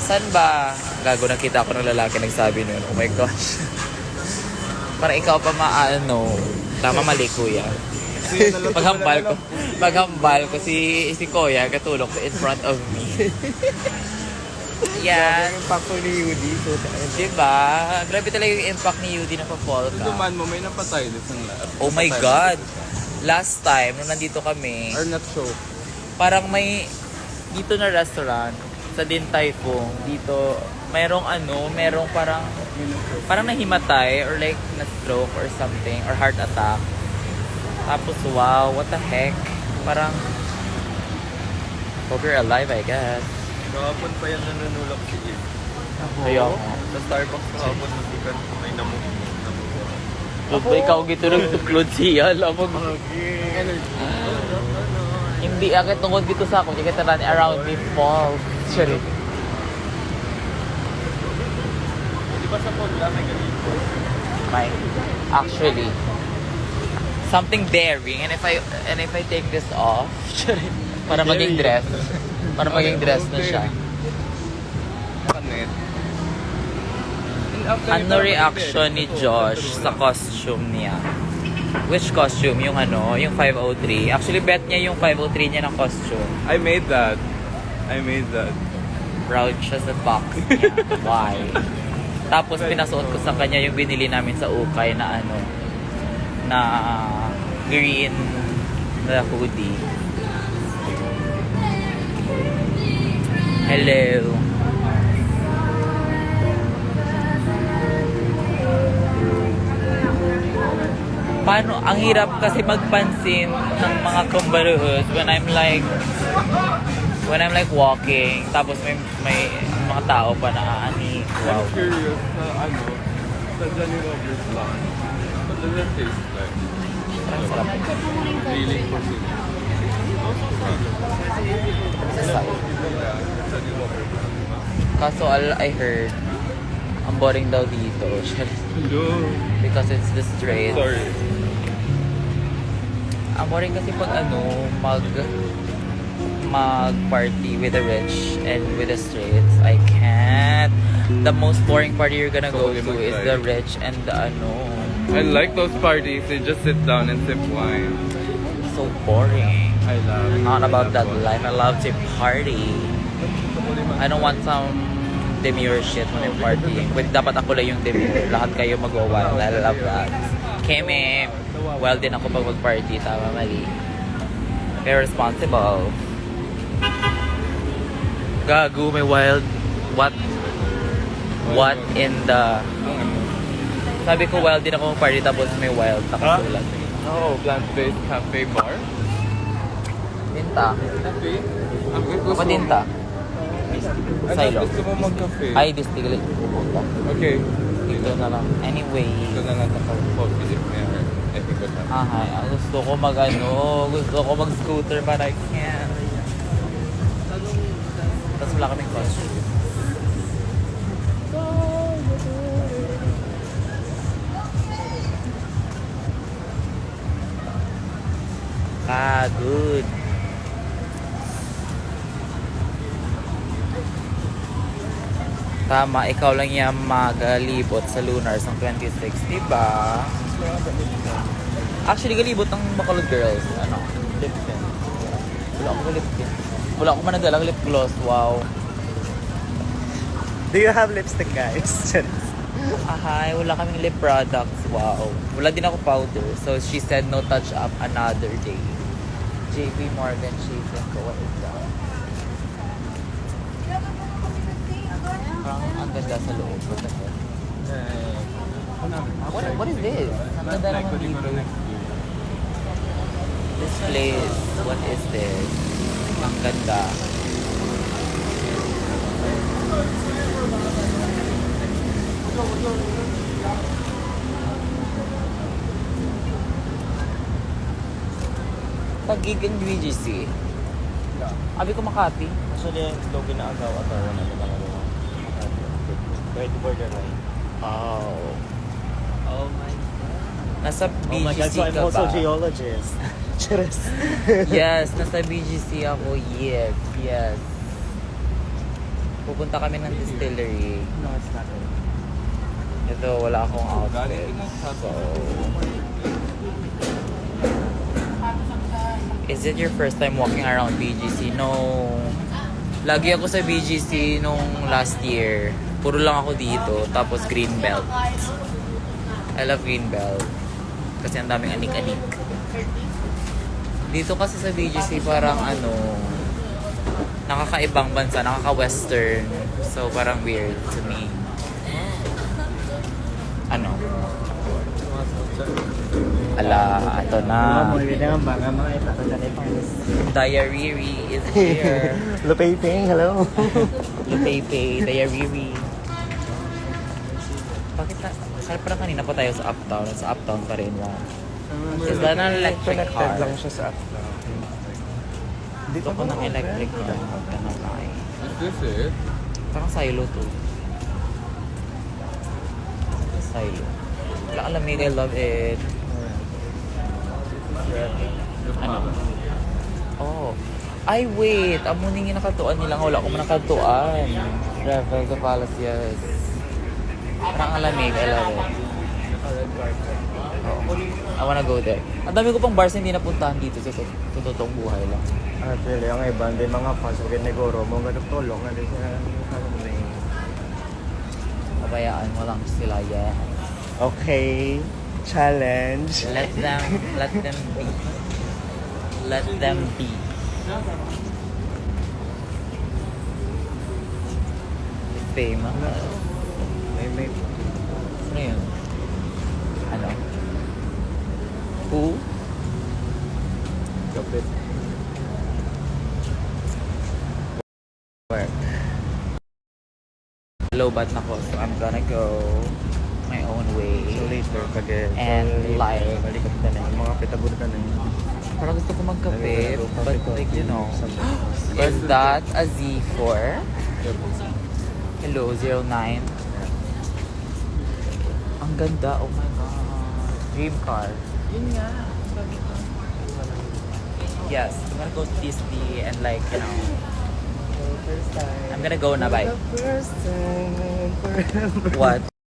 San ba? Gago, nakita ko ng lalaki nagsabi nun. Oh my gosh. Para ikaw pa maano. Tama, mali kuya. Paghambal ko si Kuya katulog in front of me. Yan. Yung impact ni Yudi. So, Diba? Grabe talaga yung impact ni Yudi na pa-fall ka. Duman mo, may napatay din ng lab. Oh my God. Last time, nung nandito kami, Or not show. parang may dito na restaurant sa Din Tai Fung. Dito, merong parang nahimatay or like na-stroke or something or heart attack. Tapos, wow, what the heck? Parang, hope you're alive, I guess. Kahapon pa yan nanunulak si Eve. Kaya, Sa Starbucks kahapon, may namuk. Lupa, ikaw gito nagtuklod siya. Lamag. Hindi, akit tungkol dito sa ako. Hindi kita run around me fall. Sorry. Di ba sa Pogla may ganito? My, actually, something daring. And if I take this off, para maging dress. Para maging dress na siya. Kanet. Ano reaction ni Josh sa costume niya? Which costume? Yung yung 503. Actually, bet niya yung 503 niya ng costume. I made that. Proud siya sa box niya. Why? Tapos pinasuot ko sa kanya yung binili namin sa Ukay na na green na hoodie. Hello. Paano? Ang hirap kasi magpansin ng mga kumbaruhos when I'm like walking, tapos may mga tao pa na ani. Wow. I'm curious sa sa Johnny Roberts lang. What does it taste like? Parang sarap. Feeling for me. Johnny Roberts. Kaso I heard, ang boring daw dito. Hello. Because it's the straight. Sorry. Ang boring kasi pag mag-party with the rich and with the straights. I can't. The most boring party you're gonna go to is the rich and the I like those parties. They just sit down and sip wine. so boring. I love it. Not about that life. I love to party. I don't want some demure shit when I'm partying. Pwede dapat ako lang yung demure. Lahat kayo mag-wild. I love that. Keme, wild din ako pag mag-party. Tama, mali. Very responsible. Gago, may wild. What in the... Sabi ko wild din ako party tapos may wild nakasulat. No, plant-based cafe bar. Tinta. Cafe? Ang gusto Ako tinta. Ano Silo. gusto mo mag-cafe? Ay, distiglit. Pupunta. Okay. Dito na lang. Anyway. Ito na lang ako po, Philip Mayer. I think what happened. Ay, gusto ko gusto ko mag-scooter but I can't. Tapos wala kaming costume. Good. Tama, ikaw lang yan magalibot sa Lunars ng 26, diba? Actually, galibot ng Bacolod Girls. Ano? Lip tint. Wala akong lip tint. Wala akong manadalang lip gloss. Wow. Do you have lipstick, guys? Ahay, wala kaming lip products. Wow. Wala din ako powder. So, she said no touch up another day. JP Morgan shaving ko. What is that? Parang ang ganda sa loob. What the heck? What is this? Ang ganda naman dito. This place. What is this? Ang ganda. Pag-gig ang BGC. Abi ko Makati. Actually, ito ginagawa at ano na lang ako. Kahit borderline. Oh. Oh my God. Nasa Oh my God, BGC so I'm ka also ba? geologist. Cheers. Yes, nasa BGC ako. Yes, yes. Pupunta kami ng distillery. No, it's not. Ito, wala akong outfit. So, is it your first time walking around BGC? No. Lagi ako sa BGC nung last year. Puro lang ako dito. Tapos Greenbelt. I love Greenbelt. Kasi ang daming anik-anik. Dito kasi sa BGC parang ano, nakakaibang bansa, nakaka-western. So parang weird to me. Ano? Ala, ito na. Diarrhea is here. Lupiping, hello. Lupepe, diarrhea. Bakit na? Sarap pa na kanina pa tayo sa Uptown. Sa Uptown pa rin. Wow. Is that an electric car? lang siya sa app. Dito ko ng electric car. Huwag ka na tayo. Is this it? Parang silo to. Silo. Wala ka lamig, I love it. Ano? Oh. Ay, wait. Amo ningin nakatuan nila. Wala ko man nakatuan. Travel the Palace, yes. Parang ang lamig, I love it. Oh. I wanna go there. Ang dami ko pang bars na hindi napuntahan dito sa totoong buhay lang. Actually, ang iba, hindi mga fans, huwag negoro mo, ganun tulong, hindi siya, Kabayaan mo lang sila, yeah. Okay, challenge. Let them be. Let them be. Famous. May Ano yun? Ano? Who? kapit. Work. Low bat na ko, so I'm gonna go my own way. So later, pag And live. balikat ka na yung mga pitabur ka na yun. Parang gusto ko magkape, but like, you know, is that a Z4? Hello, 09. Ang ganda, oh my God. Dream car. Yun nga. Yes, I'm gonna go to Disney and like, you know, First time. I'm gonna go na, bye. First time forever. What?